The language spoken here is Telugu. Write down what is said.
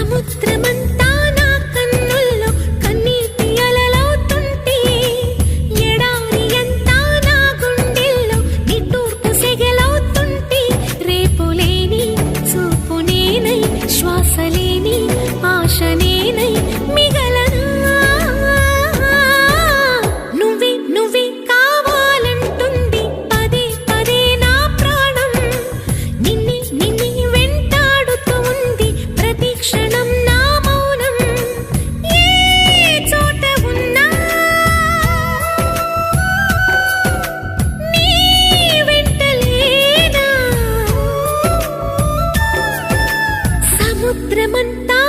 సముద్రమంతా నా కన్నుల్లో కన్నీటి అలలవుతుంటే ఎడారి అంతా నా గుండెల్లో నిట్టూర్పు సెగలవుతుంటే రేపు లేని చూపు నేనై శ్వాస లేని ఆశ నేనై మిగలనా నువ్వే నువ్వే కావాలంటుంది పదే పదే నా ప్రాణం నిన్నే నిన్నే వెంటాడుతూ ఉంది ప్రతి క్షణం నా మౌనం ఏ చోట ఉన్నా నీ వెంట లేనా సముద్రమంతా